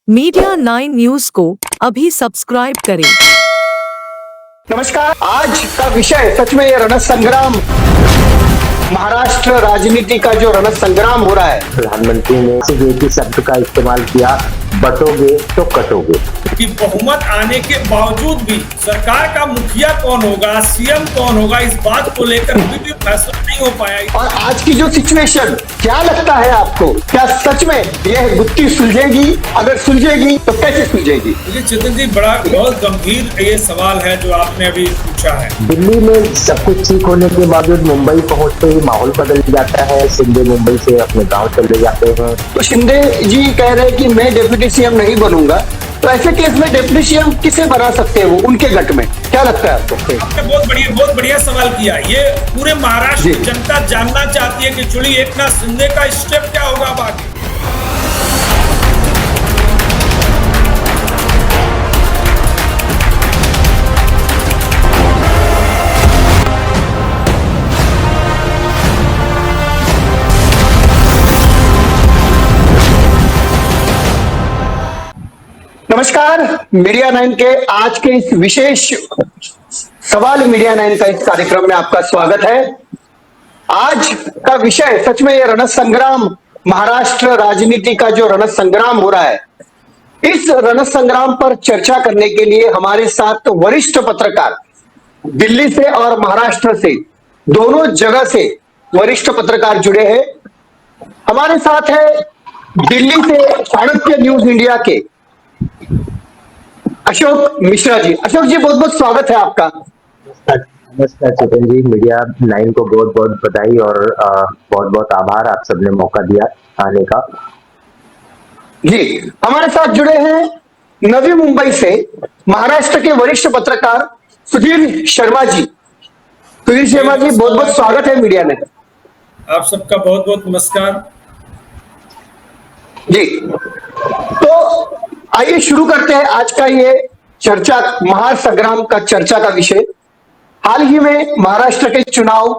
Media 9 news को अभी subscribe करें। नमस्कार। आज का विषय सच में ये रणसंग्राम, महाराष्ट्र राजनीति का जो रणसंग्राम हो रहा है। प्रधानमंत्री ने एक ही शब्द का इस्तेमाल किया, बटोगे तो कटोगे। कि बहुमत आने के बावजूद भी सरकार का मुखिया कौन होगा, सीएम कौन होगा, इस बात को लेकर अभी भी फैसला नहीं हो पाया। और आज की जो सिचुएशन, क्या लगता है आपको, क्या सच में यह गुत्थी सुलझेगी? अगर सुलझेगी तो कैसे सुलझेगी? चेतन जी, बहुत गंभीर ये सवाल है जो आपने अभी पूछा है। दिल्ली में सब कुछ ठीक होने के बावजूद मुंबई पहुंचते ही माहौल बदल जाता है। शिंदे मुंबई से अपने गांव चले जाते हैं। तो शिंदे जी कह रहे हैं कि मैं डिप्टी सीएम नहीं बनूंगा, तो ऐसे केस में डिप्टी सीएम किसे बना सकते हैं वो उनके गट में? क्या लगता है आपको? आपने बहुत बढ़िया सवाल किया। ये पूरे महाराष्ट्र की जनता जानना चाहती है कि चुनी एकनाथ शिंदे का स्टेप क्या होगा अब आगे। नमस्कार। मीडिया 9 के आज के इस विशेष सवाल मीडिया 9 का इस कार्यक्रम में आपका स्वागत है। आज का विषय सच में ये रणसंग्राम, महाराष्ट्र राजनीति का जो रणसंग्राम हो रहा है, इस रणसंग्राम पर चर्चा करने के लिए हमारे साथ वरिष्ठ पत्रकार, दिल्ली से और महाराष्ट्र से, दोनों जगह से वरिष्ठ पत्रकार जुड़े हैं। हमारे साथ है दिल्ली से चाणक्य न्यूज इंडिया के अशोक मिश्रा जी। अशोक जी, बहुत बहुत स्वागत है आपका। नमस्कार चेतन जी, मीडिया 9 को बहुत बहुत बधाई और बहुत बहुत आभार, आप सबने मौका दिया आने का। जी, हमारे साथ जुड़े हैं नवी मुंबई से महाराष्ट्र के वरिष्ठ पत्रकार सुधीर शर्मा जी। सुधीर शर्मा जी, बहुत बहुत स्वागत है मीडिया में। आप सबका बहुत बहुत नमस्कार जी। तो आइए शुरू करते हैं आज का ये चर्चा, महासंग्राम का चर्चा का विषय। हाल ही में महाराष्ट्र के चुनाव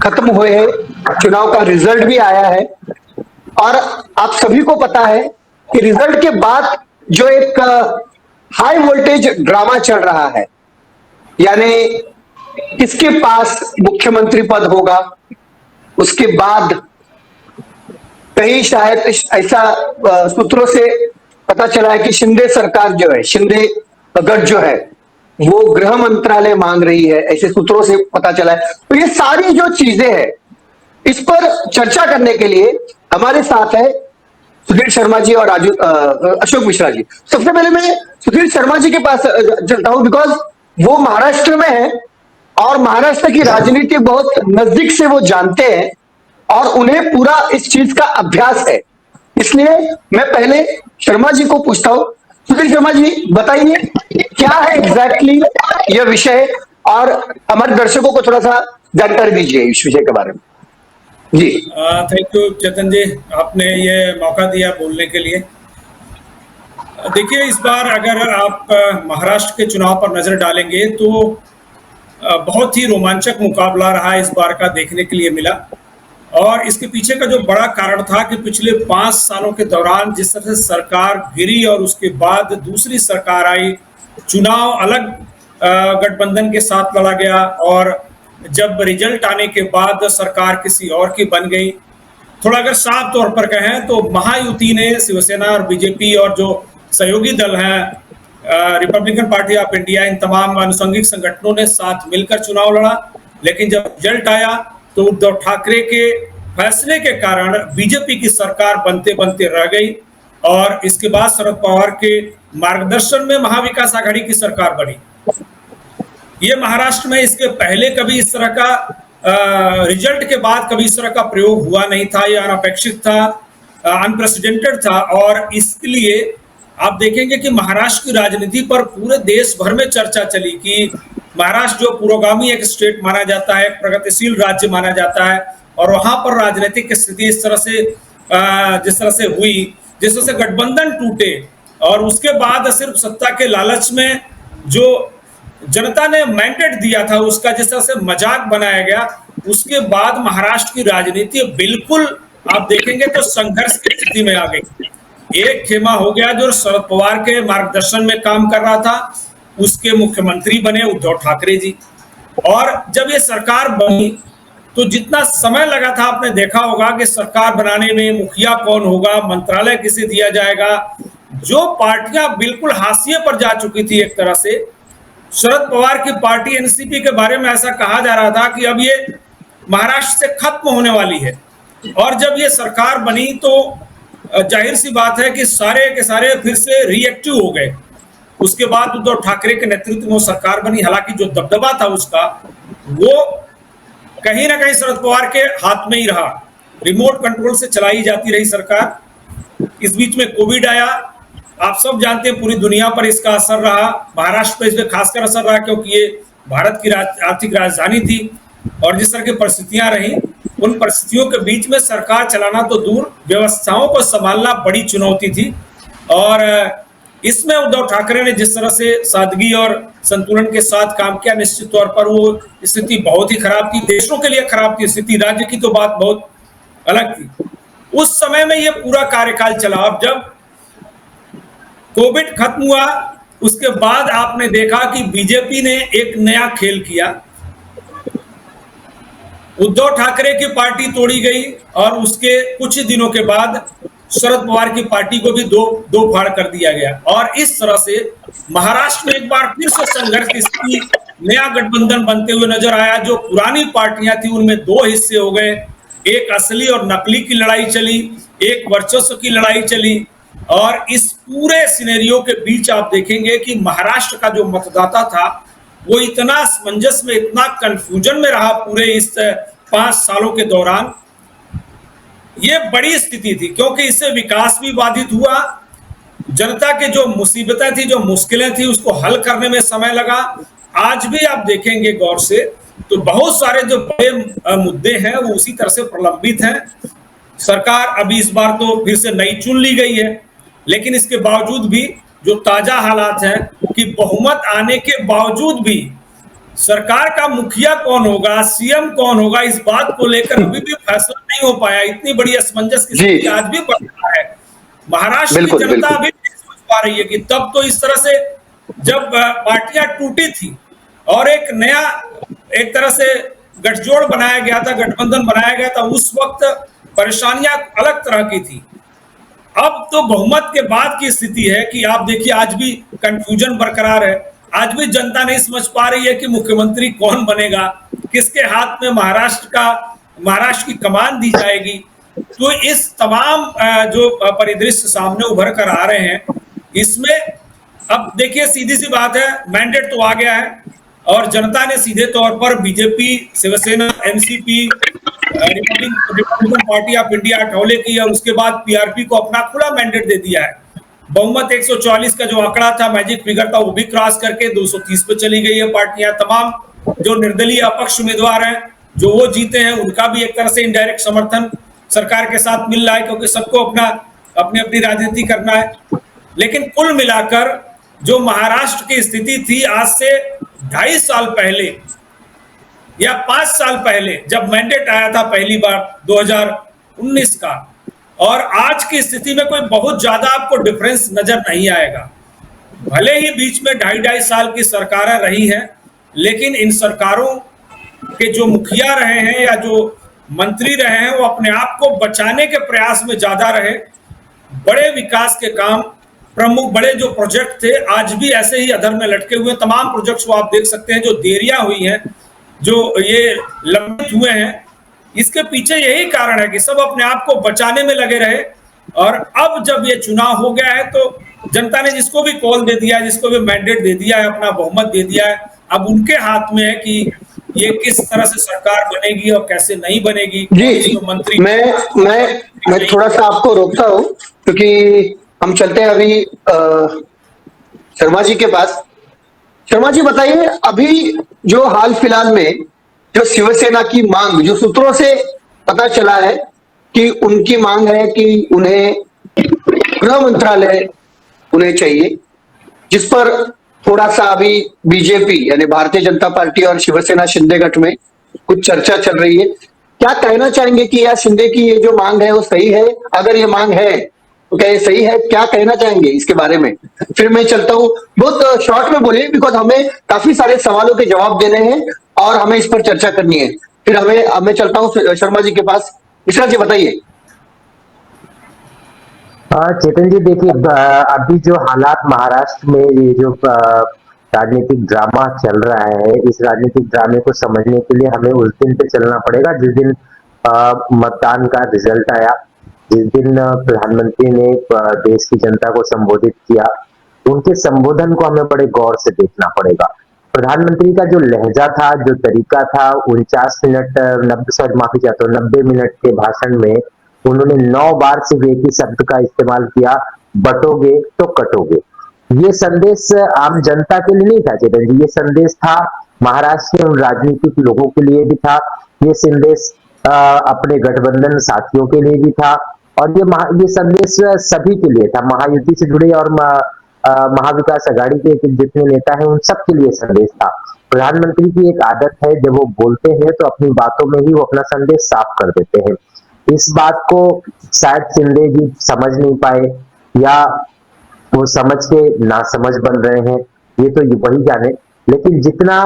खत्म हुए हैं, चुनाव का रिजल्ट भी आया है और आप सभी को पता है कि रिजल्ट के बाद जो एक हाई वोल्टेज ड्रामा चल रहा है, यानी किसके पास मुख्यमंत्री पद होगा, उसके बाद कहीं शायद ऐसा सूत्रों से पता चला है कि शिंदे सरकार जो है, शिंदे गठ जो है, वो गृह मंत्रालय मांग रही है, ऐसे सूत्रों से पता चला है। तो ये सारी जो चीजें हैं, इस पर चर्चा करने के लिए हमारे साथ है सुधीर शर्मा जी और अशोक मिश्रा जी। सबसे पहले मैं सुधीर शर्मा जी के पास चलता हूं, बिकॉज वो महाराष्ट्र में है और महाराष्ट्र की राजनीति बहुत नजदीक से वो जानते हैं और उन्हें पूरा इस चीज का अभ्यास है। इसलिए मैं पहले शर्मा जी को पूछता हूं। सुधीर शर्मा जी, बताइए क्या है एग्जैक्टली यह विषय और हमारे दर्शकों को थोड़ा सा जानकारी दीजिए इस विषय के बारे में। जी थैंक यू चेतन जी, आपने ये मौका दिया बोलने के लिए। देखिए, इस बार अगर आप महाराष्ट्र के चुनाव पर नजर डालेंगे तो बहुत ही रोमांचक मुकाबला रहा इस बार का, देखने के लिए मिला। और इसके पीछे का जो बड़ा कारण था कि पिछले 5 सालों के दौरान जिस तरह से सरकार गिरी और उसके बाद दूसरी सरकार आई, चुनाव अलग गठबंधन के साथ लड़ा गया और जब रिजल्ट आने के बाद सरकार किसी और की बन गई। थोड़ा अगर साफ तौर पर कहें तो महायुति ने शिवसेना और बीजेपी और जो सहयोगी दल हैं, रिपब्लिकन पार्टी ऑफ इंडिया, इन तमाम आनुषंगिक संगठनों ने साथ मिलकर चुनाव लड़ा। लेकिन जब रिजल्ट आया तो उद्धव ठाकरे के फैसले के कारण बीजेपी की सरकार बनते बनते रह गई और इसके बाद शरद पवार के मार्गदर्शन में महाविकास आघाड़ी की सरकार बनी। ये महाराष्ट्र में इसके पहले कभी इस तरह का रिजल्ट के बाद कभी इस तरह का प्रयोग हुआ नहीं था। यह अनपेक्षित था, अनप्रेसिडेंटेड था और इसलिए आप देखेंगे कि महाराष्ट्र की राजनीति पर पूरे देश भर में चर्चा चली कि महाराष्ट्र जो पुरोगामी एक स्टेट माना जाता है, एक प्रगतिशील राज्य माना जाता है और वहां पर राजनीतिक स्थिति इस तरह से जिस तरह से हुई, जिस तरह से गठबंधन टूटे और उसके बाद सिर्फ सत्ता के लालच में जो जनता ने मैंडेट दिया था उसका जिस तरह से मजाक बनाया गया, उसके बाद महाराष्ट्र की राजनीति बिल्कुल आप देखेंगे तो संघर्ष की स्थिति में आ गई। एक खेमा हो गया जो शरद पवार के मार्गदर्शन में काम कर रहा था, उसके मुख्यमंत्री बने उद्धव ठाकरे जी। और जब ये सरकार बनी तो जितना समय लगा था, आपने देखा होगा कि सरकार बनाने में मुखिया कौन होगा, मंत्रालय किसे दिया जाएगा, जो पार्टियां बिल्कुल हाशिए पर जा चुकी थी एक तरह से। शरद पवार की पार्टी एनसीपी के बारे में ऐसा कहा जा रहा था कि अब ये महाराष्ट्र से खत्म होने वाली है। और जब ये सरकार बनी तो जाहिर सी बात है कि सारे के सारे फिर से रिएक्टिव हो गए। उसके बाद उद्धव ठाकरे के नेतृत्व में सरकार बनी। हालांकि जो दबदबा था उसका, वो कहीं ना कहीं शरद पवार के हाथ में ही रहा, रिमोट कंट्रोल से चलाई जाती रही सरकार। इस बीच में कोविड आया, आप सब जानते हैं पूरी दुनिया पर इसका असर रहा, महाराष्ट्र पर इसमें खासकर असर रहा क्योंकि ये भारत की आर्थिक राजधानी थी। और जिस तरह की परिस्थितियां रही, उन परिस्थितियों के बीच में सरकार चलाना तो दूर, व्यवस्थाओं को संभालना बड़ी चुनौती थी। और इसमें उद्धव ठाकरे ने जिस तरह से सादगी और संतुलन के साथ काम किया, निश्चित तौर पर वो स्थिति बहुत ही खराब थी, देशों के लिए खराब थी स्थिति, राज्य की तो बात बहुत अलग थी। उस समय में ये पूरा कार्यकाल चला। अब जब कोविड खत्म हुआ, उसके बाद आपने देखा कि बीजेपी ने एक नया खेल किया। उद्धव ठाकरे की पार्टी तोड़ी गई और उसके कुछ दिनों के बाद शरद पवार की पार्टी को भी दो फाड़ कर दिया गया। और इस तरह से महाराष्ट्र में एक बार फिर से संघर्ष की स्थिति, नया गठबंधन बनते हुए नजर आया। जो पुरानी पार्टियां थी उनमें दो हिस्से हो गए, एक असली और नकली की लड़ाई चली, एक वर्चस्व की लड़ाई चली। और इस पूरे सिनेरियो के बीच आप देखेंगे कि महाराष्ट्र का जो मतदाता था वो इतना असमंजस में, इतना कंफ्यूजन में रहा पूरे इस 5 सालों के दौरान। ये बड़ी स्थिति थी क्योंकि इससे विकास भी बाधित हुआ, जनता के जो मुसीबतें थी, जो मुश्किलें थी, उसको हल करने में समय लगा। आज भी आप देखेंगे गौर से तो बहुत सारे जो बड़े मुद्दे हैं वो उसी तरह से प्रलंबित हैं। सरकार अभी इस बार तो फिर से नई चुन ली गई है, लेकिन इसके बावजूद भी जो ताजा हालात हैं कि बहुमत आने के बावजूद भी सरकार का मुखिया कौन होगा, सीएम कौन होगा, इस बात को लेकर अभी भी फैसला नहीं हो पाया। इतनी बड़ी असमंजस की स्थिति आज भी बढ़ रहा है। महाराष्ट्र की जनता अभी नहीं समझ पा रही है कि तब तो इस तरह से जब पार्टियां टूटी थी और एक नया एक तरह से गठजोड़ बनाया गया था, गठबंधन बनाया गया था, उस वक्त परेशानियां अलग तरह की थी। अब तो बहुमत के बाद की स्थिति है कि आप देखिए आज भी कंफ्यूजन बरकरार है। आज भी जनता नहीं समझ पा रही है कि मुख्यमंत्री कौन बनेगा, किसके हाथ में महाराष्ट्र की कमान दी जाएगी। तो इस तमाम जो परिदृश्य सामने उभर कर आ रहे हैं, इसमें अब देखिए सीधी सी बात है, मैंडेट तो आ गया है और जनता ने सीधे तौर पर BJP, Shiv Sena, NCP, Republican Party of India, ठौले की और उसके बाद पीआरपी को अपना खुला मैंडेट दे दिया है। बहुमत 144 का जो आंकड़ा था, मैजिक फिगर था, वो भी क्रॉस करके 230 पे चली गई है पार्टियां। तमाम जो निर्दलीय अपक्ष उम्मीदवार हैं जो वो जीते हैं, उनका भी एक तरह से इनडायरेक्ट समर्थन सरकार के साथ मिल रहा है क्योंकि सबको अपनी अपनी राजनीति करना है। लेकिन कुल मिलाकर जो महाराष्ट्र की स्थिति थी आज से 2.5 साल पहले या 5 साल पहले जब मैंडेट आया था पहली बार 2019 का, और आज की स्थिति में कोई बहुत ज्यादा आपको डिफरेंस नजर नहीं आएगा। भले ही बीच में 2.5 साल की सरकारें रही हैं, लेकिन इन सरकारों के जो मुखिया रहे हैं या जो मंत्री रहे हैं वो अपने आप को बचाने के प्रयास में ज्यादा रहे। बड़े विकास के काम, प्रमुख बड़े जो प्रोजेक्ट थे आज भी ऐसे ही अधर में लटके हुए। तमाम प्रोजेक्ट्स को आप देख सकते हैं जो देरियां हुई हैं, जो ये लंबित हुए हैं, इसके पीछे यही कारण है कि सब अपने आप को बचाने में लगे रहे। और अब जब ये चुनाव हो गया है तो जनता ने जिसको भी कॉल दे दिया है, जिसको भी मैंडेट दे दिया है, अपना बहुमत दे दिया है, अब उनके हाथ में है कि ये किस तरह से सरकार बनेगी और कैसे नहीं बनेगी। जी, मंत्री मैं थोड़ा सा आपको रोकता हूं क्योंकि हम चलते हैं अभी शर्मा जी के पास। शर्मा जी बताइए, अभी जो हाल फिलहाल में जो शिवसेना की मांग, जो सूत्रों से पता चला है कि उनकी मांग है कि उन्हें गृह मंत्रालय उन्हें चाहिए, जिस पर थोड़ा सा अभी बीजेपी यानी भारतीय जनता पार्टी और शिवसेना शिंदे गठ में कुछ चर्चा चल रही है। क्या कहना चाहेंगे कि यह शिंदे की ये जो मांग है वो सही है? अगर ये मांग है तो क्या ये सही है? क्या कहना चाहेंगे इसके बारे में? फिर मैं चलता हूँ, बहुत शॉर्ट में बोलिए, बिकॉज हमें काफी सारे सवालों के जवाब देने हैं और हमें इस पर चर्चा करनी है। फिर मैं चलता हूँ शर्मा जी के पास। मिश्रा जी बताइए। चेतन जी देखिए, अभी जो हालात महाराष्ट्र में ये जो राजनीतिक ड्रामा चल रहा है, इस राजनीतिक ड्रामे को समझने के लिए हमें उस दिन पे चलना पड़ेगा जिस दिन मतदान का रिजल्ट आया, जिस दिन प्रधानमंत्री ने देश की जनता को संबोधित किया। उनके संबोधन को हमें बड़े गौर से देखना पड़ेगा। प्रधानमंत्री का जो लहजा था, जो तरीका था, 49 मिनट, 90 मिनट के भाषण में उन्होंने 9 बार सिर्फ एक ही शब्द का इस्तेमाल किया, बटोगे तो कटोगे। ये संदेश आम जनता के लिए नहीं था चेतन जी, ये संदेश था महाराष्ट्र के उन राजनीतिक लोगों के लिए भी था, ये संदेश अपने गठबंधन साथियों के लिए भी था, और ये संदेश सभी के लिए था, महायुति से जुड़े और महाविकास अघाड़ी के जितने नेता हैं उन सब के लिए संदेश था। प्रधानमंत्री की एक आदत है, जब वो बोलते हैं तो अपनी बातों में ही वो अपना संदेश साफ कर देते हैं। इस बात को शायद शिंदे जी समझ नहीं पाए, या वो समझ के नासमझ बन रहे हैं, ये तो वही जाने। लेकिन जितना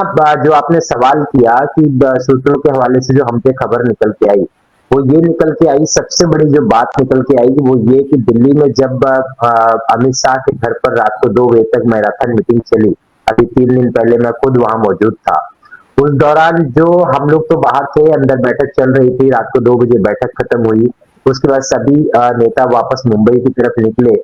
जो आपने सवाल किया कि सूत्रों के हवाले से जो हम पे खबर निकल के आई, वो ये निकल के आई, सबसे बड़ी जो बात निकल के आई वो ये कि दिल्ली में जब अमित शाह के घर पर रात को 2 बजे तक मैराथन मीटिंग चली, अभी 3 दिन पहले मैं खुद वहां मौजूद था। उस दौरान जो हम लोग तो बाहर थे, अंदर बैठक चल रही थी, रात को 2 बजे बैठक खत्म हुई, उसके बाद सभी नेता वापस मुंबई की तरफ निकले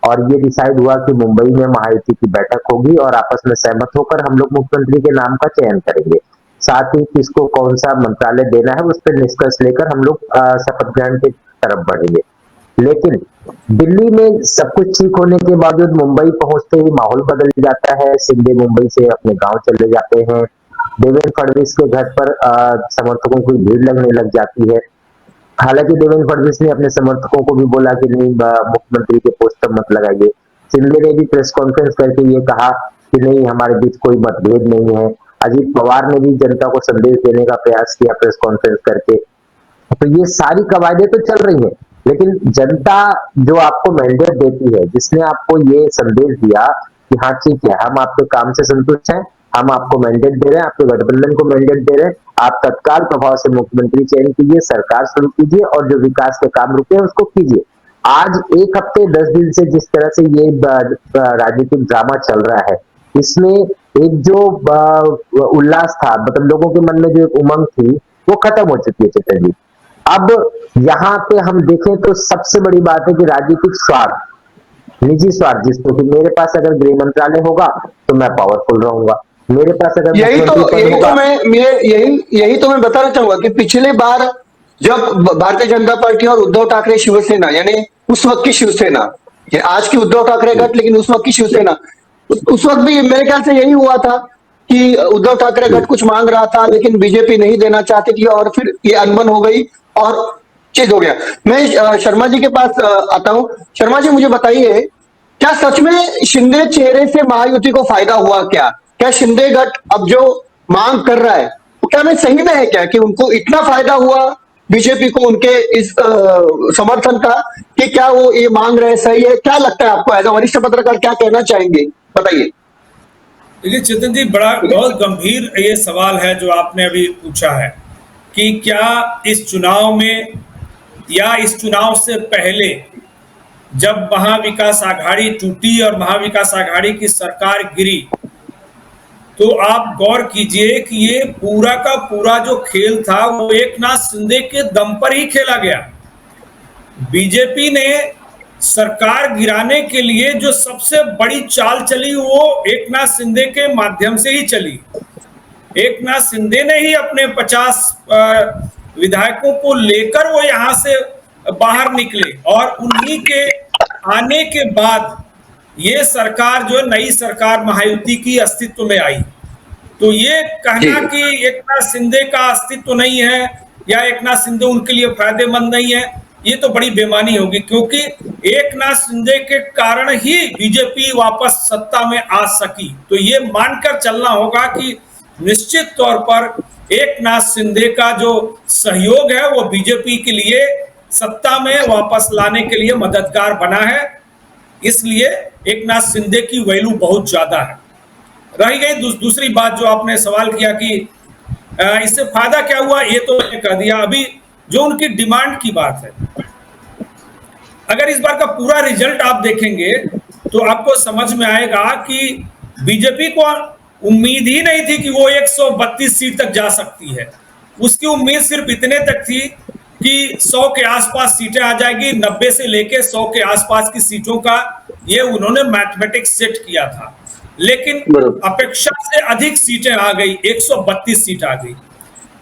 और ये डिसाइड हुआ कि मुंबई में महायुति की बैठक होगी और आपस में सहमत होकर हम लोग मुख्यमंत्री के नाम का चयन करेंगे, साथ ही किसको कौन सा मंत्रालय देना है उस पर निष्कर्ष लेकर हम लोग शपथ ग्रहण की तरफ बढ़ेंगे। लेकिन दिल्ली में सब कुछ ठीक होने के बावजूद मुंबई पहुंचते ही माहौल बदल जाता है। शिंदे मुंबई से अपने गांव चले जाते हैं, देवेंद्र फडणवीस के घर पर समर्थकों की भीड़ लगने लग जाती है। हालांकि देवेंद्र फडणवीस ने अपने समर्थकों को भी बोला कि नहीं, मुख्यमंत्री के पोस्ट पर मत लगाइए। शिंदे ने भी प्रेस कॉन्फ्रेंस करके ये कहा कि नहीं, हमारे बीच कोई मतभेद नहीं है। अजीत पवार ने भी जनता को संदेश देने का प्रयास किया प्रेस कॉन्फ्रेंस करके। तो ये सारी कवायदें तो चल रही हैं, लेकिन जनता जो आपको मैंडेट देती है, जिसने आपको ये संदेश दिया कि हाँ ठीक है, हम आपके काम से संतुष्ट हैं, हम आपको मैंडेट दे रहे हैं, आपके गठबंधन को मैंडेट दे रहे हैं, आप तत्काल प्रभाव से मुख्यमंत्री चयन कीजिए, सरकार शुरू कीजिए और जो विकास के काम रुके हैं उसको कीजिए। आज 1 हफ्ते 10 दिन से जिस तरह से ये राजनीतिक ड्रामा चल रहा है, इसमें एक जो उल्लास था, मतलब लोगों के मन में जो एक उमंग थी, वो खत्म हो चुकी है चेतन जी। अब यहाँ पे हम देखें तो सबसे बड़ी बात है कि राजनीतिक स्वार्थ, निजी स्वार्थ, जिसको कि मेरे पास अगर गृह मंत्रालय होगा तो मैं पावरफुल रहूंगा, मेरे पास अगर यही तो मैं बताना चाहूंगा कि पिछले बार जब भारतीय जनता पार्टी और उद्धव ठाकरे शिवसेना, यानी उस वक्त की शिवसेना, आज की उद्धव ठाकरे गठ, लेकिन उस वक्त की शिवसेना, उस वक्त भी मेरे ख्याल से यही हुआ था कि उद्धव ठाकरे गठ कुछ मांग रहा था लेकिन बीजेपी नहीं देना चाहती थी और फिर ये अनबन हो गई और चीज हो गया। मैं शर्मा जी के पास आता हूं। शर्मा जी मुझे बताइए, क्या सच में शिंदे चेहरे से महायुति को फायदा हुआ? क्या शिंदे गठ अब जो मांग कर रहा है वो क्या में सही में है क्या, कि उनको इतना फायदा हुआ बीजेपी को उनके इस समर्थन का, कि क्या वो ये मांग रहे सही है? क्या लगता है आपको, एज अ वरिष्ठ पत्रकार क्या कहना चाहेंगे, बताइए। देखिए चेतन जी, बहुत गंभीर ये सवाल है जो आपने अभी पूछा है कि क्या इस चुनाव में या इस चुनाव से पहले जब महाविकास आघाड़ी टूटी और महाविकास आघाड़ी की सरकार गिरी, तो आप गौर कीजिए कि ये पूरा का पूरा जो खेल था वो एकनाथ शिंदे के दम पर ही खेला गया। बीजेपी ने सरकार गिराने के लिए जो सबसे बड़ी चाल चली वो एकनाथ शिंदे के माध्यम से ही चली। एकनाथ शिंदे ने ही अपने 50 विधायकों को लेकर वो यहां से बाहर निकले और उन्हीं के आने के बाद ये सरकार जो नई सरकार महायुति की अस्तित्व में आई। तो ये कहना कि एकनाथ शिंदे का अस्तित्व नहीं है या एकनाथ शिंदे उनके लिए फायदेमंद नहीं है, ये तो बड़ी बेमानी होगी, क्योंकि एकनाथ शिंदे के कारण ही बीजेपी वापस सत्ता में आ सकी। तो ये मानकर चलना होगा कि निश्चित तौर पर एकनाथ शिंदे का जो सहयोग है वो बीजेपी के लिए सत्ता में वापस लाने के लिए मददगार बना है। इसलिए एकनाथ शिंदे की वैल्यू बहुत ज्यादा है। रही गई दूसरी बात जो आपने सवाल किया कि इससे फायदा क्या हुआ, ये तो मैंने कह दिया। अभी जो उनकी डिमांड की बात है, अगर इस बार का पूरा रिजल्ट आप देखेंगे तो आपको समझ में आएगा कि बीजेपी को उम्मीद ही नहीं थी कि वो 132 सीट तक जा सकती है। उसकी उम्मीद सिर्फ इतने तक थी कि 100 के आसपास सीटें आ जाएगी। 90 से लेके 100 के आसपास की सीटों का ये उन्होंने मैथमेटिक्स सेट किया था, लेकिन अपेक्षा से अधिक सीटें आ गई, 132 सीट आ गई।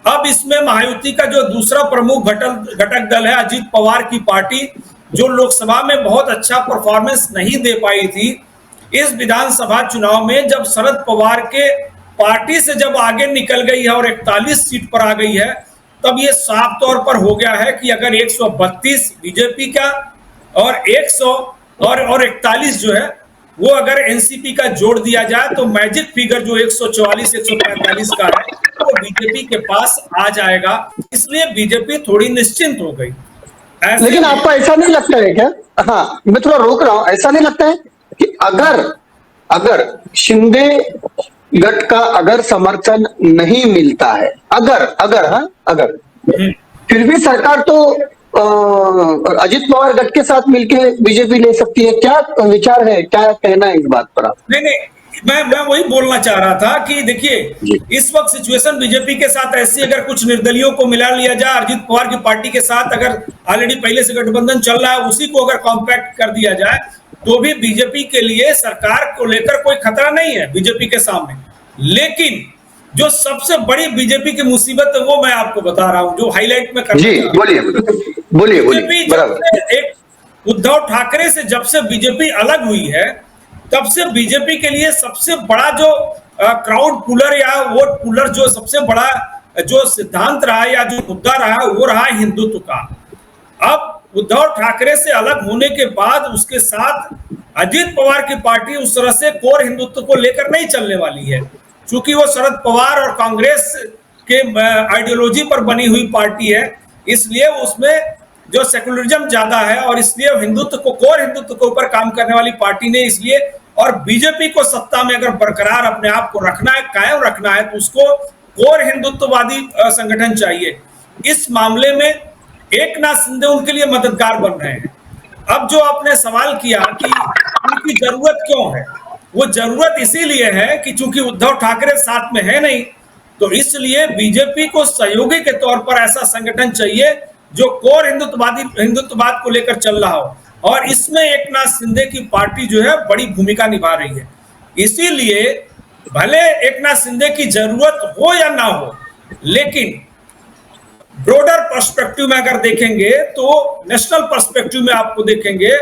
अब इसमें महायुति का जो दूसरा प्रमुख घटक दल है अजीत पवार की पार्टी, जो लोकसभा में बहुत अच्छा परफॉर्मेंस नहीं दे पाई थी, इस विधानसभा चुनाव में जब शरद पवार के पार्टी से जब आगे निकल गई है और 41 सीट पर आ गई है, तब ये साफ तौर पर हो गया है कि अगर 132 बीजेपी का और 100 और 41 जो है वो अगर एनसीपी का जोड़ दिया जाए तो मैजिक फिगर जो 144 145 का है वो बीजेपी के पास आ जाएगा। इसलिए बीजेपी थोड़ी निश्चिंत हो गई। लेकिन आपको ऐसा नहीं लगता है क्या, हाँ मैं थोड़ा रोक रहा हूं, ऐसा नहीं लगता है कि अगर शिंदे गट का अगर समर्थन नहीं मिलता है, अगर फिर भी सरकार तो अजित पवार गट के साथ मिलके बीजेपी ले सकती है? क्या विचार है, क्या कहना है इस बात पर आप? नहीं, मैं वही बोलना चाह रहा था कि देखिए इस वक्त सिचुएशन बीजेपी के साथ ऐसी, अगर कुछ निर्दलियों को मिला लिया जाए अजित पवार की पार्टी के साथ, अगर ऑलरेडी पहले से गठबंधन चल रहा है उसी को अगर कॉम्पैक्ट कर दिया जाए तो भी बीजेपी के लिए सरकार को लेकर कोई खतरा नहीं है बीजेपी के सामने। लेकिन जो सबसे बड़ी बीजेपी की मुसीबत है वो मैं आपको बता रहा हूं, जो हाईलाइट में करना जी बोलिए। एक उद्धव ठाकरे से जब से बीजेपी अलग हुई है तब से बीजेपी के लिए सबसे बड़ा जो क्राउड पुलर या वोट पुलर, जो सबसे बड़ा जो सिद्धांत रहा या जो मुद्दा रहा वो रहा हिंदुत्व का। अब उद्धव ठाकरे से अलग होने के बाद उसके साथ अजित पवार की पार्टी उस तरह से कोर हिंदुत्व को लेकर नहीं चलने वाली है, क्योंकि वो शरद पवार और कांग्रेस के आइडियोलॉजी पर बनी हुई पार्टी है। इसलिए उसमें जो सेकुलरिज्म ज्यादा है और इसलिए हिंदुत्व को, कोर हिंदुत्व के ऊपर काम करने वाली पार्टी ने, इसलिए और बीजेपी को सत्ता में अगर बरकरार अपने आप को रखना है, कायम रखना है, तो उसको कोर हिंदुत्ववादी संगठन चाहिए। इस मामले में एकनाथ शिंदे उनके लिए मददगार बन रहे हैं। अब जो आपने सवाल किया कि उनकी जरूरत क्यों है, वो जरूरत इसीलिए है कि चूंकि उद्धव ठाकरे साथ में है नहीं, तो इसलिए बीजेपी को सहयोगी के तौर पर ऐसा संगठन चाहिए जो कोर हिंदुत्ववाद को लेकर चल रहा हो, और इसमें एकनाथ शिंदे की पार्टी जो है बड़ी भूमिका निभा रही है। इसीलिए भले एकनाथ शिंदे की जरूरत हो या ना हो, लेकिन ब्रॉडर पर्सपेक्टिव में अगर देखेंगे तो, नेशनल पर्सपेक्टिव में आपको देखेंगे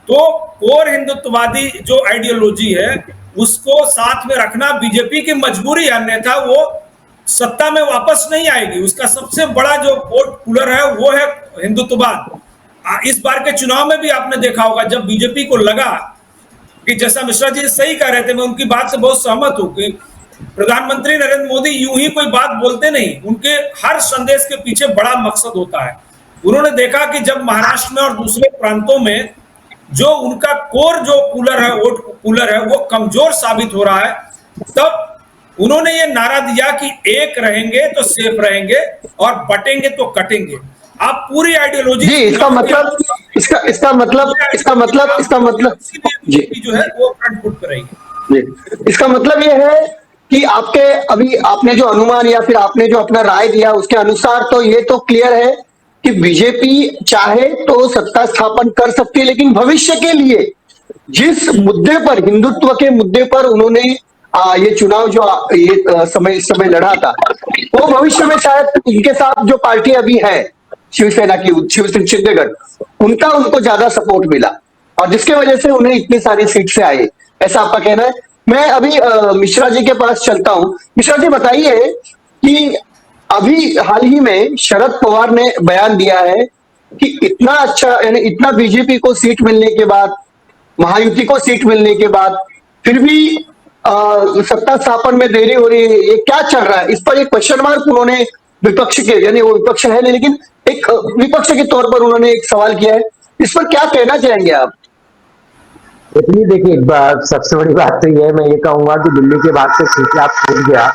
तो कोर हिंदुत्ववादी जो आइडियोलॉजी है उसको साथ में रखना बीजेपी की मजबूरी है, अन्यथा वो सत्ता में वापस नहीं आएगी। उसका सबसे बड़ा जो वोट पुलर है वो है हिंदुत्ववाद। इस बार के चुनाव में भी आपने देखा होगा, जब बीजेपी को लगा कि, जैसा मिश्रा जी सही कह रहे थे, मैं उनकी बात से बहुत सहमत हूं कि प्रधानमंत्री नरेंद्र मोदी यूं ही कोई बात बोलते नहीं, उनके हर संदेश के पीछे बड़ा मकसद होता है। उन्होंने देखा कि जब महाराष्ट्र में और दूसरे प्रांतों में जो उनका कोर जो पुलर है, वोट पुलर है, वो कमजोर साबित हो रहा है, तब उन्होंने ये नारा दिया कि एक रहेंगे तो सेफ रहेंगे और बटेंगे तो कटेंगे। आप पूरी आइडियोलॉजी जी, इसका मतलब जी जो है वो फ्रंट फुट पर रही है। इसका मतलब ये है कि आपके अभी आपने जो अनुमान या फिर आपने जो अपना राय दिया उसके अनुसार तो ये तो क्लियर है कि बीजेपी चाहे तो सत्ता स्थापन कर सकती है, लेकिन भविष्य के लिए जिस मुद्दे पर, हिंदुत्व के मुद्दे पर उन्होंने ये चुनाव जो ये समय लड़ा था, वो भविष्य में शायद इनके साथ जो पार्टी अभी है शिवसेना की, शिवसेना शिंदेगढ़, उनका उनको ज्यादा सपोर्ट मिला और जिसके वजह से उन्हें इतनी सारी सीट से आए, ऐसा आपका कहना है। मैं अभी मिश्रा जी के पास चलता हूं। मिश्रा जी बताइए कि अभी हाल ही में शरद पवार ने बयान दिया है कि इतना अच्छा, यानी इतना बीजेपी को सीट मिलने के बाद, महायुति को सीट मिलने के बाद फिर भी सत्ता स्थापन में देरी हो रही है, ये क्या चल रहा है? इस पर एक क्वेश्चन मार्क उन्होंने विपक्ष के, यानी वो विपक्ष है नहीं, लेकिन एक विपक्ष के तौर पर उन्होंने एक सवाल किया है, इस पर क्या कहना चाहेंगे आप? इतनी देखिए, सबसे बड़ी बात तो ये है, मैं ये कहूंगा कि दिल्ली के बाद से सिलसिला फूट गया।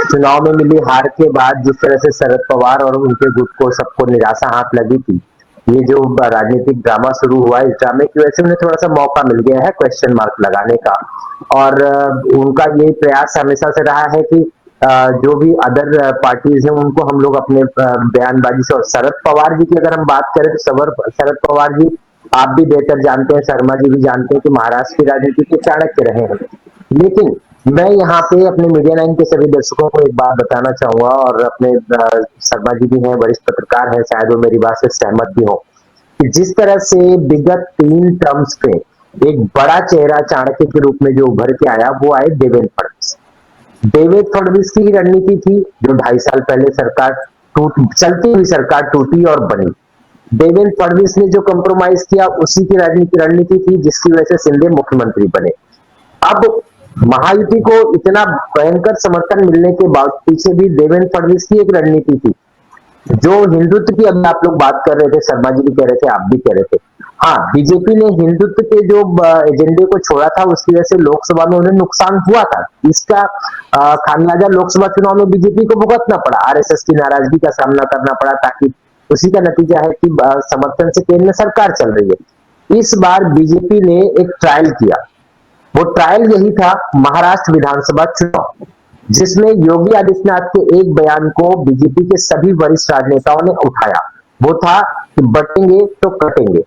चुनाव में मिली हार के बाद जिस तरह से शरद पवार और उनके गुट को सबको निराशा हाथ लगी थी, ये जो राजनीतिक ड्रामा शुरू हुआ, इस ड्रामे की वजह से उन्हें थोड़ा सा मौका मिल गया है क्वेश्चन मार्क लगाने का। और उनका ये प्रयास हमेशा से रहा है कि जो भी अदर पार्टीज हैं उनको हम लोग अपने बयानबाजी से, और शरद पवार जी की अगर हम बात करें तो शरद पवार जी आप भी बेहतर जानते हैं, शर्मा जी भी जानते हैं कि महाराष्ट्र की राजनीति के चाणक्य रहे हैं। लेकिन मैं यहाँ पे अपने मीडिया लाइन के सभी दर्शकों को एक बात बताना चाहूंगा, और अपने शर्मा जी भी हैं, वरिष्ठ पत्रकार हैं, शायद वो मेरी बात से सहमत भी हो, कि जिस तरह से विगत 3 टर्म्स पे एक बड़ा चेहरा चाणक्य के रूप में जो उभर के आया, वो आए देवेंद्र फडणवीस। देवेंद्र फडणवीस की रणनीति थी जो 2.5 साल पहले चलती हुई सरकार टूटी और बनी। देवेंद्र फडणवीस ने जो कंप्रोमाइज किया उसी की रणनीति थी, जिसकी वजह से शिंदे मुख्यमंत्री बने। अब महायुति को इतना भयंकर समर्थन मिलने के बाद पीछे भी देवेंद्र फडणवीस की एक रणनीति थी, जो हिंदुत्व की, अभी आप लोग बात कर रहे थे, शर्मा जी भी कह रहे थे, आप भी कह रहे थे। हाँ, बीजेपी ने हिंदुत्व के जो एजेंडे को छोड़ा था, उसकी वजह से लोकसभा में उन्हें नुकसान हुआ था। इसका खामियाजा लोकसभा चुनाव में बीजेपी को भुगतना पड़ा, आरएसएस की नाराजगी का सामना करना पड़ा, ताकि उसी का नतीजा है कि समर्थन से केंद्र में सरकार चल रही है। इस बार बीजेपी ने एक ट्रायल किया, वो ट्रायल यही था महाराष्ट्र विधानसभा चुनाव, जिसमें योगी आदित्यनाथ के एक बयान को बीजेपी के सभी वरिष्ठ राजनेताओं ने उठाया। वो था कि बटेंगे तो कटेंगे,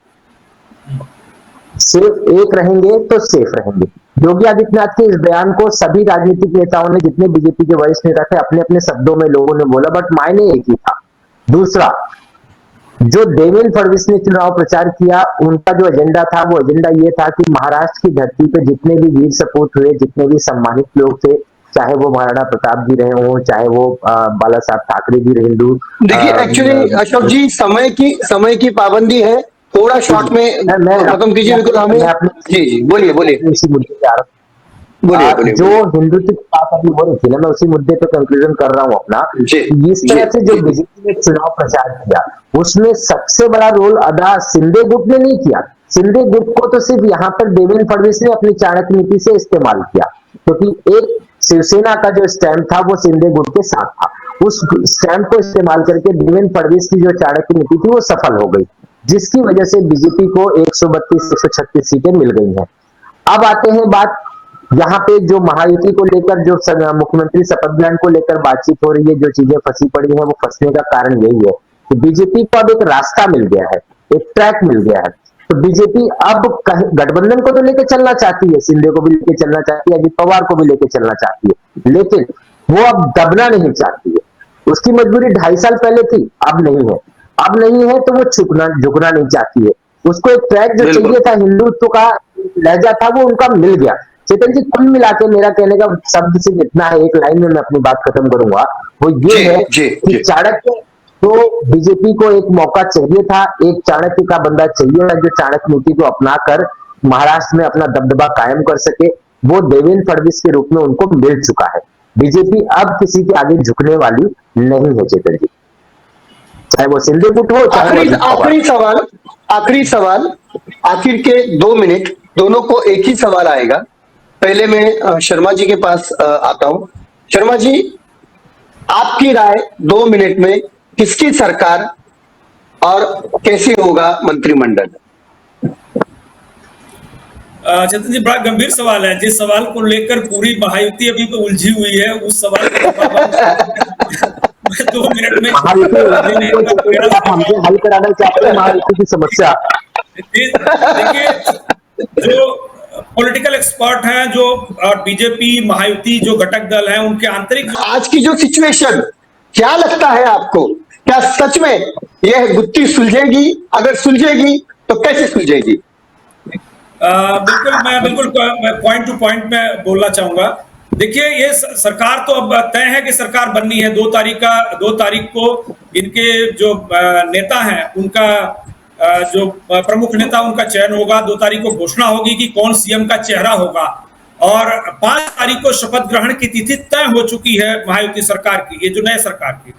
सिर्फ एक रहेंगे तो सेफ रहेंगे। योगी आदित्यनाथ के इस बयान को सभी राजनीतिक नेताओं ने, जितने बीजेपी के वरिष्ठ नेता थे, अपने अपने शब्दों में लोगों ने बोला, बट मायने एक ही था। दूसरा, जो देवेंद्र फडणवीस ने चुनाव प्रचार किया, उनका जो एजेंडा था, वो एजेंडा ये था कि महाराष्ट्र की धरती पे जितने भी वीर सपूत हुए, जितने भी सम्मानित लोग थे, चाहे वो महाराणा प्रताप जी रहे हों, चाहे वो बाला साहब ठाकरे जी रहे, हिंदू। देखिए, एक्चुअली अशोक जी, समय की पाबंदी है, थोड़ा शॉर्ट में खत्म कीजिए, बिल्कुल हमें। जी, बोलिए उसी मुद्दे पे आ रहा हूं। जो हिंदुत्व की बात अभी हो रही थी ना, मैं उसी मुद्दे पे कंक्लूजन कर रहा हूं अपना। इस तरह से जो बीजेपी ने चुनाव प्रचार किया, उसमें सबसे बड़ा रोल अदा शिंदे गुट ने नहीं किया। शिंदे गुट को तो सिर्फ यहाँ पर देवेंद्र फडणवीस ने अपनी चाणक्य नीति से इस्तेमाल किया, क्योंकि एक शिवसेना का जो स्टैंप था वो शिंदे गुट के साथ था। उस स्टैंप को इस्तेमाल करके देवेंद्र फडणवीस की जो चाणक्य नीति थी वो सफल हो गई, जिसकी वजह से बीजेपी को 132-136 सीटें मिल गई हैं। अब आते हैं बात यहाँ पे जो महायुति को लेकर, जो मुख्यमंत्री शपथ ग्रहण को लेकर बातचीत हो रही है, जो चीजें फंसी पड़ी है, वो फंसने का कारण यही है कि बीजेपी को अब एक रास्ता मिल गया है, एक ट्रैक मिल गया है। तो बीजेपी अब गठबंधन को तो लेकर चलना चाहती है, शिंदे को भी लेकर चलना चाहती है, अजित पवार को भी लेकर चलना चाहती है, लेकिन वो अब दबना नहीं चाहती है। उसकी मजबूरी 2.5 साल पहले थी, अब नहीं है, तो वो झुकना नहीं चाहती है। उसको एक ट्रैक जो चाहिए था, हिंदुत्व का लहजा था, वो उनका मिल गया। चेतन जी, कुल मिला के मेरा कहने का शब्द सिर्फ इतना है, एक लाइन में मैं अपनी बात खत्म करूंगा, वो ये है कि चाणक्य, तो बीजेपी को एक मौका चाहिए था, एक चाणक्य का बंदा चाहिए था जो चाणक्य नीति को अपनाकर महाराष्ट्र में अपना दबदबा कायम कर सके। वो देवेंद्र फडणवीस के रूप में उनको मिल चुका है। बीजेपी अब किसी के आगे झुकने वाली नहीं है, चेतन जी, चाहे वो शिंदे गुट हो, चाहे आखिरी सवाल, आखिर के 2 मिनट, दोनों को एक ही सवाल आएगा। पहले मैं शर्मा जी के पास आता हूं। शर्मा जी, आपकी राय 2 मिनट में, किसकी सरकार और कैसे होगा मंत्रिमंडल? चेतन जी, बड़ा गंभीर सवाल है। जिस सवाल को लेकर पूरी महायुति अभी तो उलझी हुई है, उस सवाल को मैं 2 मिनट में हल कराना चाहते हैं महायुति की समस्या। देखिए, जो पॉलिटिकल एक्सपर्ट हैं, जो बीजेपी महायुति जो घटक दल हैं, उनके आंतरिक, आज की जो सिचुएशन, क्या लगता है आपको, क्या सच में यह गुत्थी सुलझेगी? अगर सुलझेगी तो कैसे सुलझेगी? बिल्कुल पॉइंट टू पॉइंट में बोलना चाहूंगा। देखिए, ये सरकार तो अब तय है कि सरकार बननी है। 2 तारीख को इनके जो नेता हैं, उनका जो प्रमुख नेता, उनका चयन होगा। 2 तारीख को घोषणा होगी कि कौन सीएम का चेहरा होगा, और 5 तारीख को शपथ ग्रहण की तिथि तय हो चुकी है महायुति सरकार की, ये जो नए सरकार की।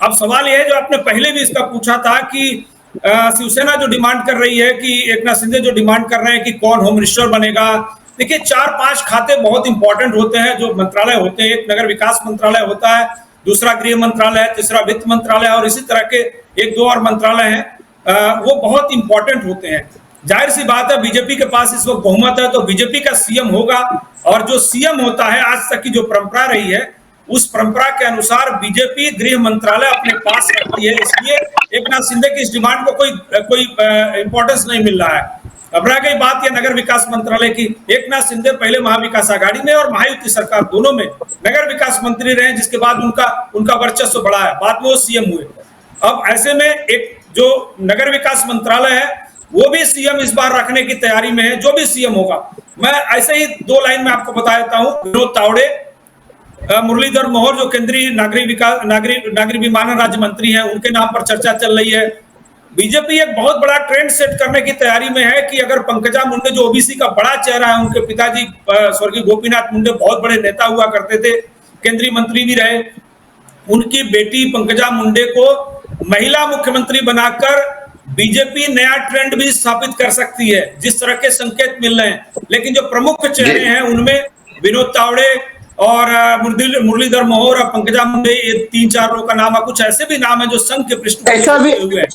अब सवाल यह है जो आपने पहले भी इसका पूछा था कि शिवसेना जो डिमांड कर रही है कि एकनाथ शिंदे जो डिमांड कर रहे हैं कि कौन होम मिनिस्टर बनेगा। देखिए 4-5 खाते बहुत इंपॉर्टेंट होते हैं जो मंत्रालय होते हैं। एक नगर विकास मंत्रालय होता है, दूसरा गृह मंत्रालय है, तीसरा वित्त मंत्रालय और इसी तरह के 1-2 और मंत्रालय हैं। वो बहुत इंपॉर्टेंट होते हैं। जाहिर सी बात है बीजेपी के पास इस वक्त बहुमत है तो बीजेपी का सीएम होगा और जो सीएम होता है आज तक की जो परंपरा रही है उस परंपरा के अनुसार बीजेपी गृह मंत्रालय अपने पास रखती है। इसलिए एकनाथ शिंदे की इस डिमांड को कोई इंपॉर्टेंस नहीं मिल रहा है। अब रह गई बात यह नगर विकास मंत्रालय की, एकनाथ शिंदे पहले महाविकास आघाड़ी में और महायुति सरकार दोनों में नगर विकास मंत्री रहे, जिसके बाद उनका वर्चस्व बढ़ा है, बाद में वो सीएम हुए। अब ऐसे में एक जो नगर विकास मंत्रालय है वो भी सीएम इस बार रखने की तैयारी में है, जो भी सीएम होगा। मैं ऐसे ही 2 लाइन में आपको बता देता हूं। विनोद तावड़े, मुरलीधर मोहर जो केंद्रीय नागरिक विमानन राज्य मंत्री हैं, उनके नाम पर चर्चा चल रही है। बीजेपी एक बहुत बड़ा ट्रेंड सेट करने की तैयारी में है कि अगर पंकजा मुंडे जो ओबीसी का बड़ा चेहरा है, उनके पिताजी स्वर्गीय गोपीनाथ मुंडे बहुत बड़े नेता हुआ करते थे, केंद्रीय मंत्री भी रहे, उनकी बेटी पंकजा मुंडे को महिला मुख्यमंत्री बनाकर बीजेपी नया ट्रेंड भी स्थापित कर सकती है, जिस तरह के संकेत मिल रहे हैं। लेकिन जो प्रमुख चेहरे हैं उनमें विनोद तावड़े और मुरलीधर मोहर और पंकजा मुंडे, ये 3-4 लोगों का नाम है। कुछ ऐसे भी नाम है जो संघ के पृष्ठभूमि ऐसा भी हुए हैं।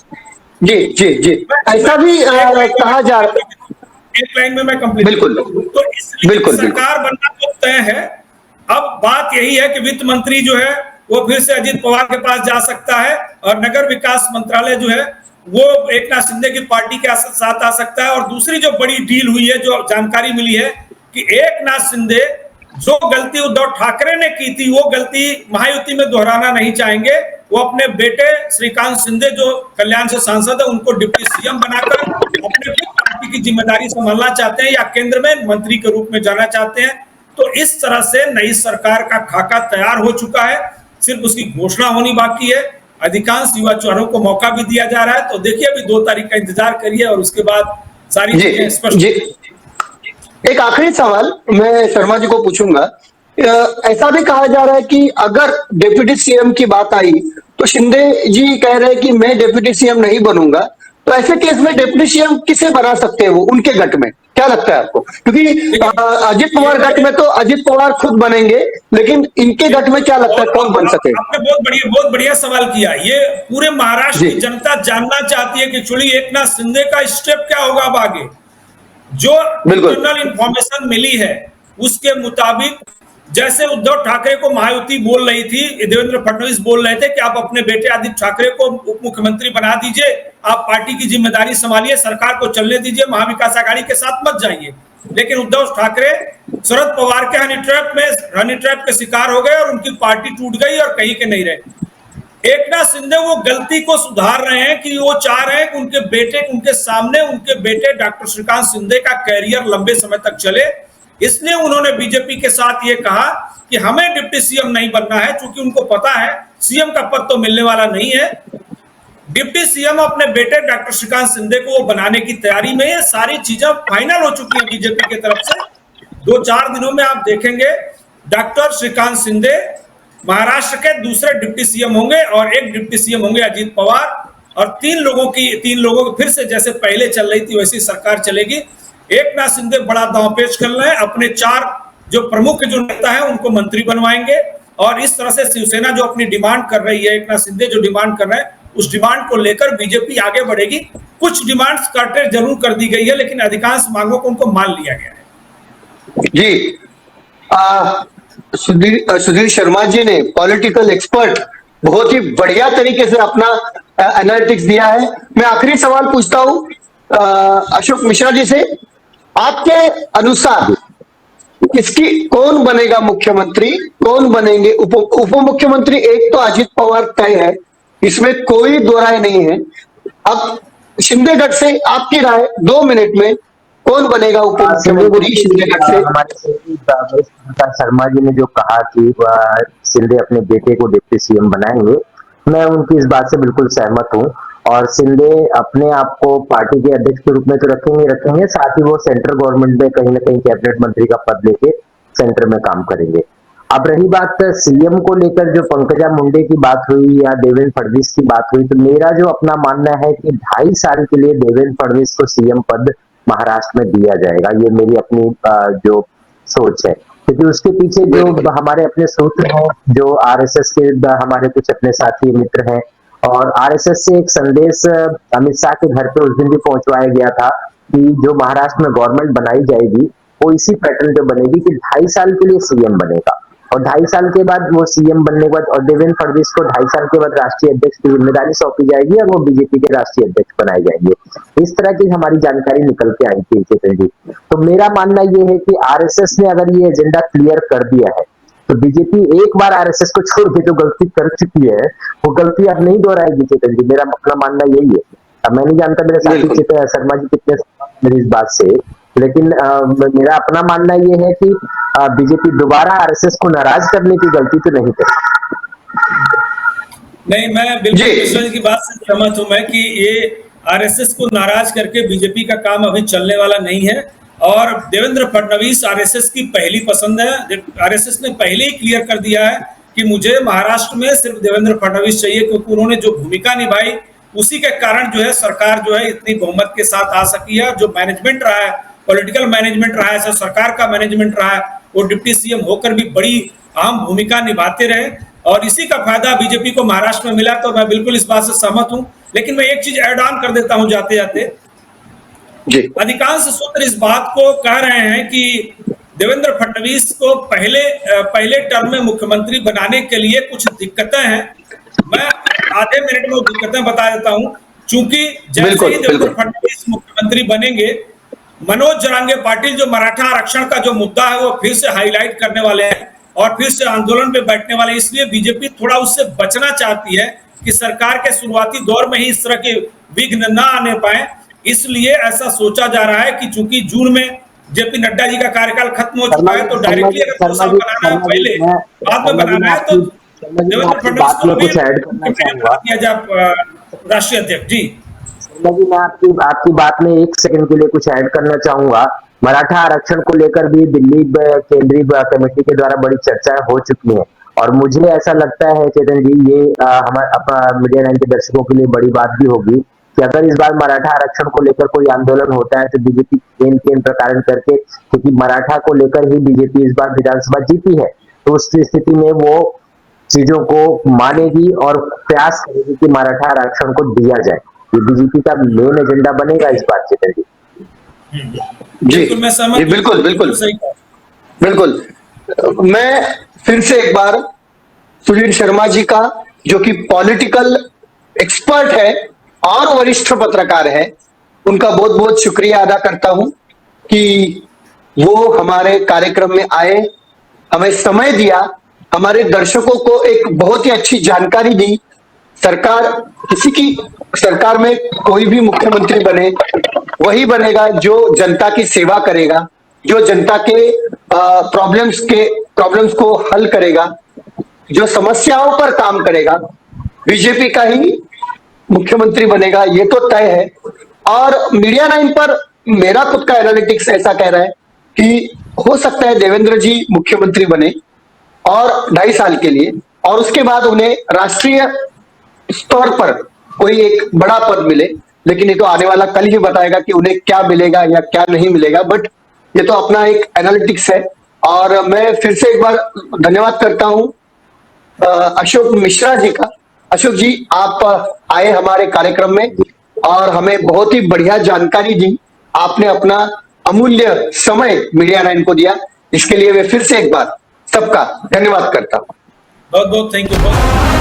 जी जी जी ऐसा भी कहा जा रहा है। एक लाइन में मैं कंप्लीट बिल्कुल तो इसलिए बिल्कुल सरकार बनना तो तय है। अब बात यही है कि वित्त मंत्री जो है वो फिर से अजीत पवार के पास जा सकता है और नगर विकास मंत्रालय जो है वो एकनाथ शिंदे की पार्टी के साथ आ सकता है। और दूसरी जो बड़ी डील हुई है, जो जानकारी मिली है कि एकनाथ शिंदे जो गलती उद्धव ठाकरे ने की थी वो गलती महायुति में दोहराना नहीं चाहेंगे। वो अपने बेटे श्रीकांत शिंदे जो कल्याण से सांसद है उनको डिप्टी सीएम बनाकर अपने पार्टी की जिम्मेदारी संभालना चाहते हैं या केंद्र में मंत्री के रूप में जाना चाहते हैं। तो इस तरह से नई सरकार का खाका तैयार हो चुका है, सिर्फ उसकी घोषणा होनी बाकी है। अधिकांश युवा चेहरों को मौका भी दिया जा रहा है। तो देखिए अभी 2 तारीख का इंतजार करिए और उसके बाद सारी चीजें स्पष्ट। एक आखिरी सवाल मैं शर्मा जी को पूछूंगा। ऐसा भी कहा जा रहा है कि अगर डिप्टी सीएम की बात आई तो शिंदे जी कह रहे हैं कि मैं डिप्टी सीएम नहीं बनूंगा, तो ऐसे केस में डिप्टी सीएम किसे बना सकते हैं वो उनके गठ में? क्या लगता है आपको? क्योंकि अजित पवार गठ में तो अजित पवार खुद बनेंगे, लेकिन इनके गठ में क्या लगता है कौन बन सके? आपने बहुत बढ़िया सवाल किया। ये पूरे महाराष्ट्र की जनता जानना चाहती है कि एक्चुअली एकनाथ शिंदे का स्टेप क्या होगा अब आगे। जो इंटरनल इंफॉर्मेशन मिली है उसके मुताबिक जैसे उद्धव ठाकरे को महायुति बोल रही थी, देवेंद्र फडणवीस बोल रहे थे कि आप अपने बेटे आदित्य ठाकरे को उप मुख्यमंत्री बना दीजिए, आप पार्टी की जिम्मेदारी संभालिए, सरकार को चलने दीजिए, महाविकास आघाड़ी के साथ मत जाइए। लेकिन उद्धव ठाकरे शरद पवार के हनी ट्रैप के शिकार हो गए और उनकी पार्टी टूट गई और कहीं के नहीं रहे। एकनाथ शिंदे वो गलती को सुधार रहे हैं कि वो चाह रहे हैं कि उनके बेटे डॉक्टर श्रीकांत शिंदे का कैरियर लंबे समय तक चले। इसलिए उन्होंने बीजेपी के साथ ये कहा कि हमें डिप्टी सीएम नहीं बनना है, क्योंकि उनको पता है सीएम का पद तो मिलने वाला नहीं है। डिप्टी सीएम अपने बेटे डॉक्टर श्रीकांत शिंदे को वो बनाने की तैयारी में है। सारी चीजें फाइनल हो चुकी है बीजेपी की तरफ से। 2-4 दिनों में आप देखेंगे डॉक्टर श्रीकांत शिंदे महाराष्ट्र के दूसरे डिप्टी सीएम होंगे और एक डिप्टी सीएम होंगे अजीत पवार, और 3 लोगों की फिर से जैसे पहले चल रही थी वैसी सरकार चलेगी। एकनाथ शिंदे बड़ा दांवपेच कर रहे हैं, अपने 4 जो प्रमुख जो नेता हैं उनको मंत्री बनवाएंगे और इस तरह से शिवसेना जो अपनी डिमांड कर रही है, एकनाथ शिंदे जो डिमांड कर रहे हैं उस डिमांड को लेकर बीजेपी आगे बढ़ेगी। कुछ डिमांड्स काटे जरूर कर दी गई है, लेकिन अधिकांश मांगों को उनको मान लिया गया है। जी सुधीर शर्मा जी ने, पॉलिटिकल एक्सपर्ट, बहुत ही बढ़िया तरीके से अपना एनालिटिक्स दिया है। मैं आखिरी सवाल पूछता हूं अशोक मिश्रा जी से, आपके अनुसार इसकी कौन बनेगा मुख्यमंत्री, कौन बनेंगे उप मुख्यमंत्री? एक तो अजित पवार तय है, इसमें कोई दो राय नहीं है। अब शिंदे गठ से आपकी राय 2 मिनट में, कौन बनेगा उप मुख्यमंत्री शिंदे गठ से? हमारे शर्मा जी ने जो कहा कि शिंदे अपने बेटे को डिप्टी सीएम बनाएंगे, मैं उनकी इस बात से बिल्कुल सहमत हूं। और शिंदे अपने आप को पार्टी के अध्यक्ष के रूप में तो रखेंगे, साथ ही वो सेंट्रल गवर्नमेंट में कहीं ना कहीं कैबिनेट मंत्री का पद लेके सेंटर में काम करेंगे। अब रही बात सीएम को लेकर, जो पंकजा मुंडे की बात हुई या देवेंद्र फडणवीस की बात हुई, तो मेरा जो अपना मानना है कि 2.5 साल के लिए देवेंद्र फडणवीस को सीएम पद महाराष्ट्र में दिया जाएगा। ये मेरी अपनी जो सोच है, क्योंकि उसके पीछे जो हमारे अपने सूत्र हैं, जो आरएसएस के हमारे कुछ अपने साथी मित्र हैं, और आरएसएस से एक संदेश अमित शाह के घर पे उस दिन भी पहुंचवाया गया था कि जो महाराष्ट्र में गवर्नमेंट बनाई जाएगी वो इसी पैटर्न पे बनेगी कि 2.5 साल के लिए सीएम बनेगा, और 2.5 साल के बाद वो सीएम बनने के बाद और देवेंद्र फडणवीस को 2.5 साल के बाद राष्ट्रीय अध्यक्ष की जिम्मेदारी सौंपी जाएगी और वो बीजेपी के राष्ट्रीय अध्यक्ष बनाए जाएंगे। इस तरह की हमारी जानकारी निकल के आई थी चेतन जी। तो मेरा मानना ये है कि आरएसएस ने अगर ये एजेंडा क्लियर कर दिया है तो बीजेपी एक बार आरएसएस को छोड़ के जो गलती कर चुकी है वो गलती अब नहीं दोहराएगी चेतन जी। मेरा अपना मानना यही है। अब मैं नहीं जानता मेरे साथी चेतन शर्मा जी कितने मेरी इस बात से, लेकिन मेरा अपना मानना ये है कि बीजेपी दोबारा आरएसएस को नाराज करने की गलती तो नहीं करेगी। नहीं, मैं बिल्कुल मिश्रा जी की बात से सहमत हूं मैं कि ये आरएसएस को नाराज करके बीजेपी का काम अभी चलने वाला नहीं है, और देवेंद्र फडणवीस आरएसएस की पहली पसंद है। आरएसएस ने पहले ही क्लियर कर दिया है कि मुझे महाराष्ट्र में सिर्फ देवेंद्र फडणवीस चाहिए, क्योंकि उन्होंने जो भूमिका निभाई उसी के कारण जो है सरकार जो है इतनी बहुमत के साथ आ सकी है। जो मैनेजमेंट रहा है, पॉलिटिकल मैनेजमेंट रहा है, सरकार का मैनेजमेंट रहा है, वो डिप्टी सीएम होकर भी बड़ी अहम भूमिका निभाते रहे, और इसी का फायदा बीजेपी को महाराष्ट्र में मिला। तो मैं बिल्कुल इस बात से सहमत हूं, लेकिन मैं एक चीज ऐड ऑन कर देता हूं जाते जाते। अधिकांश सूत्र इस बात को कह रहे हैं कि देवेंद्र फडणवीस को पहले टर्म में मुख्यमंत्री बनाने के लिए कुछ दिक्कतें हैं। मैं आधे मिनट में दिक्कतें बता देता हूं। चूंकि जैसे ही देवेंद्र फडणवीस मुख्यमंत्री बनेंगे, मनोज जरांगे पाटिल जो मराठा आरक्षण का जो मुद्दा है वो फिर से हाईलाइट करने वाले हैं और फिर से आंदोलन पे बैठने वाले। इसलिए बीजेपी थोड़ा उससे बचना चाहती है कि सरकार के शुरुआती दौर में ही इस तरह के विघ्न न आने पाए। इसलिए ऐसा सोचा जा रहा है कि चूंकि जून में जेपी नड्डा जी का कार्यकाल खत्म हो चुका है, तो डायरेक्टली अगर 2 साल बनाना है पहले, बाद में बनाना है, तो देवेंद्र फडणवीस को भी किया जाए राष्ट्रीय अध्यक्ष। जी मैं आपकी बात में 1 सेकंड के लिए कुछ ऐड करना चाहूंगा। मराठा आरक्षण को लेकर भी दिल्ली केंद्रीय कमेटी के द्वारा बड़ी चर्चाएं हो चुकी हैं, और मुझे ऐसा लगता है चेतन जी, ये हमारे मीडिया 9 के दर्शकों के लिए बड़ी बात भी होगी कि अगर इस बार मराठा आरक्षण को लेकर कोई आंदोलन होता है तो बीजेपी केंद्र प्रकारण करके, क्योंकि मराठा को लेकर ही बीजेपी इस बार विधानसभा जीती है, तो उस स्थिति में वो चीजों को मानेगी और प्रयास करेगी कि मराठा आरक्षण को दिया जाए। ये बीजेपी का मेन एजेंडा बनेगा इस बार चेतन जी। जी मैं जी बिल्कुल बिल्कुल बिल्कुल। मैं फिर से एक बार सुधीर शर्मा जी का, जो कि पॉलिटिकल एक्सपर्ट है और वरिष्ठ पत्रकार है, उनका बहुत बहुत शुक्रिया अदा करता हूं कि वो हमारे कार्यक्रम में आए, हमें समय दिया, हमारे दर्शकों को एक बहुत ही अच्छी जानकारी दी। किसी की सरकार में कोई भी मुख्यमंत्री बने, वही बनेगा जो जनता की सेवा करेगा, जो जनता के प्रॉब्लम्स को हल करेगा, जो समस्याओं पर काम करेगा, बीजेपी का ही मुख्यमंत्री बनेगा, ये तो तय है। और मीडिया 9 पर मेरा खुद का एनालिटिक्स ऐसा कह रहा है कि हो सकता है देवेंद्र जी मुख्यमंत्री बने और 2.5 साल के लिए, और उसके बाद उन्हें राष्ट्रीय स्तर पर कोई एक बड़ा पद मिले। लेकिन ये तो आने वाला कल ही बताएगा कि उन्हें क्या मिलेगा या क्या नहीं मिलेगा, बट ये तो अपना एक एनालिटिक्स है। और मैं फिर से एक बार धन्यवाद करता हूं अशोक मिश्रा जी का। अशोक जी, आप आए हमारे कार्यक्रम में और हमें बहुत ही बढ़िया जानकारी दी। आपने अपना अमूल्य समय मीडिया 9 को दिया, इसके लिए मैं फिर से एक बार सबका धन्यवाद करता हूं। बहुत बहुत थैंक यू।